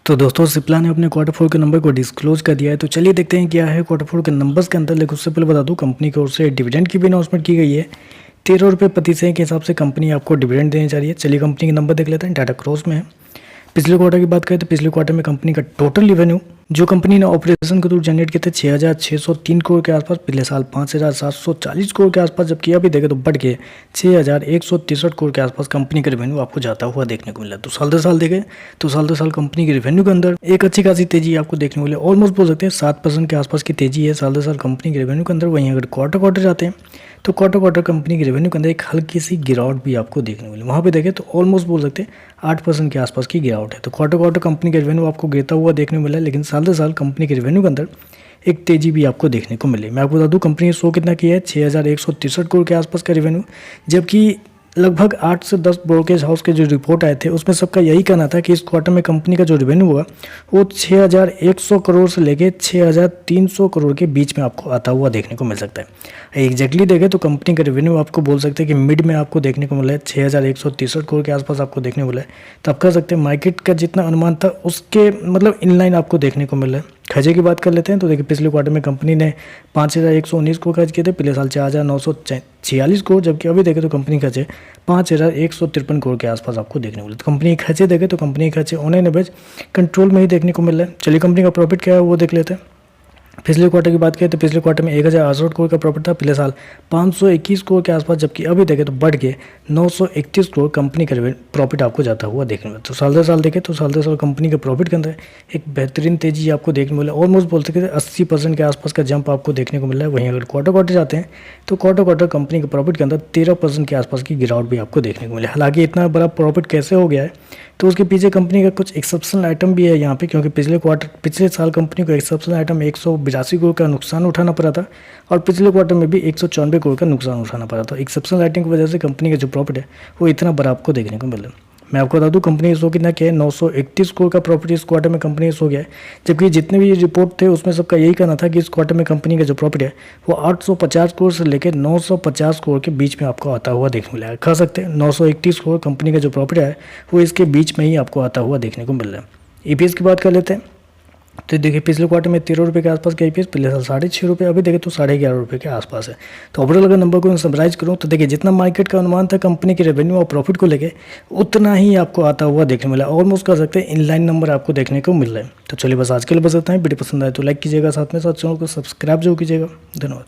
तो दोस्तों सिप्ला ने अपने क्वार्टर फोर के नंबर को डिस्क्लोज कर दिया है। तो चलिए देखते हैं क्या है क्वार्टर फोर के नंबर्स के अंदर। लेकिन उससे पहले बता दूं, कंपनी की ओर से डिविडेंड की भी अनाउंसमेंट की गई है। 13 रुपये प्रति शेयर के हिसाब से कंपनी आपको डिविडेंड देने जा रही है। चलिए कंपनी के नंबर देख लेते हैं। टाटा क्रॉस में है। पिछले क्वार्टर की बात करें तो पिछले क्वार्टर में कंपनी का टोटल रेवेन्यू जो कंपनी ने ऑपरेशन के थ्रू जनरेट किए थे 6,603 करोड़ के आसपास, पिछले साल 5,740 करोड़ के आसपास, जबकि अभी देखें तो बढ़ के 6,163 करोड़ के आसपास कंपनी का रेवेन्यू आपको जाता हुआ देखने को मिला। तो साल दर साल देखें तो साल दर साल कंपनी के रेवेन्यू के अंदर एक अच्छी खासी तेजी आपको देखने को मिले। ऑलमोस्ट बोल सकते हैं 7% के आसपास की तेजी है साल दर साल कंपनी के रेवेन्यू के अंदर। वहीं अगर क्वार्टर क्वार्टर जाते हैं तो क्वार्टर क्वार्टर कंपनी के रेवेन्यू के अंदर एक हल्की सी गिरावट भी आपको देखने को मिली। वहाँ पे देखें तो ऑलमोस्ट बोल सकते हैं 8% के आसपास की गिरावट है। तो क्वार्टर क्वार्टर कंपनी का रेवेन्यू आपको गिरता हुआ देखने को मिला है, लेकिन साल दर साल कंपनी के रेवेन्यू के अंदर एक तेजी भी आपको देखने को मिली। मैं आपको बता दूं कंपनी ने शो कितना किया है, 6,163 करोड़ के आसपास का रेवेन्यू, जबकि लगभग 8 से 10 ब्रोकरेज हाउस के जो रिपोर्ट आए थे उसमें सबका यही कहना था कि इस क्वार्टर में कंपनी का जो रेवेन्यू हुआ वो 6,100 करोड़ से लेके 6,300 करोड़ के बीच में आपको आता हुआ देखने को मिल सकता है। एग्जैक्टली देखें तो कंपनी का रेवेन्यू आपको बोल सकते हैं कि मिड में आपको देखने को मिला है, 6,163 करोड़ के आसपास आपको देखने को मिला है। तो आप कह सकते हैं मार्केट का जितना अनुमान था उसके मतलब इनलाइन आपको देखने को मिला है। खर्चे की बात कर लेते हैं तो देखिए पिछले क्वार्टर में कंपनी ने 5,119 करोड़ खर्च किए थे, पिछले साल 4,946 करोड़, जबकि अभी देखें तो कंपनी खर्चे 5,153 करोड़ के आसपास आपको देखने को मिले। तो कंपनी खर्चे देखें तो कंपनी खर्चे ऑन एन एवरेज कंट्रोल में ही देखने को मिल रहा है। चलिए कंपनी का प्रॉफिट क्या है वो देख लेते हैं। पिछले क्वार्टर की बात करें तो पिछले क्वार्टर में 1,068 करोड़ का प्रॉफिट था, पिछले साल 521 करोड़ के आसपास, जबकि अभी देखें तो बढ़ के 931 करोड़ कंपनी का प्रॉफिट आपको जाता हुआ देखने को मिला। तो साल दर साल देखें तो साल दर साल कंपनी के प्रॉफिट के अंदर एक बेहतरीन तेजी आपको देखने को मिला। ऑलमोस्ट बोल सकते हैं 80% के आसपास का जंप आपको देखने को मिल रहा है। वहीं अगर क्वार्टर क्वार्टर जाते हैं तो क्वार्टर क्वार्टर कंपनी के प्रॉफिट के अंदर 13% के आसपास की गिरावट भी आपको देखने को मिला। हालांकि इतना बड़ा प्रॉफिट कैसे हो गया है तो उसके पीछे कंपनी का कुछ एक्सेप्शनल आइटम भी है यहाँ पे, क्योंकि पिछले साल कंपनी को एक्सेप्शनल आइटम 182 करोड़ का नुकसान उठाना पड़ा था और पिछले क्वार्टर में भी 194 करोड़ का नुकसान उठाना पड़ा था। एक्सेप्शनल आइटम की वजह से कंपनी का जो प्रॉफिट है वो इतना बड़ा आपको देखने को मिल रहा है। मैं आपको बता दूं कंपनी शो कितना किया है, 931 करोड़ का प्रॉफिट इस क्वार्टर में कंपनी शो गया है, जबकि जितने भी रिपोर्ट थे उसमें सबका यही कहना था कि इस क्वार्टर में कंपनी का जो प्रॉफिट है वो 850 करोड़ से लेकर 950 करोड़ के बीच में आपको आता हुआ देखने को मिला है। कह सकते हैं 931 करोड़ कंपनी का जो प्रॉफिट है वो इसके बीच में ही आपको आता हुआ देखने को मिल रहा है। ईपीएस की बात कर लेते हैं तो देखिए पिछले क्वार्टर में 13 रुपये के आसपास का ईपीएस, पिछले साल 6.5 रुपये, अभी देखें तो 11.5 रुपये के आसपास है। तो ओवरऑल अगर नंबर को समराइज करूँ तो देखिए जितना मार्केट का अनुमान था कंपनी के रेवेन्यू और प्रॉफिट को लेके उतना ही आपको आता हुआ देखने मिला। ऑलमोस्ट कर सकते हैं इनलाइन नंबर आपको देखने को मिल रहा है। तो चलिए बस आज के लिए बस इतना ही। वीडियो पसंद आए तो लाइक कीजिएगा, साथ में साथ चैनल को सब्सक्राइब जरूर कीजिएगा। धन्यवाद।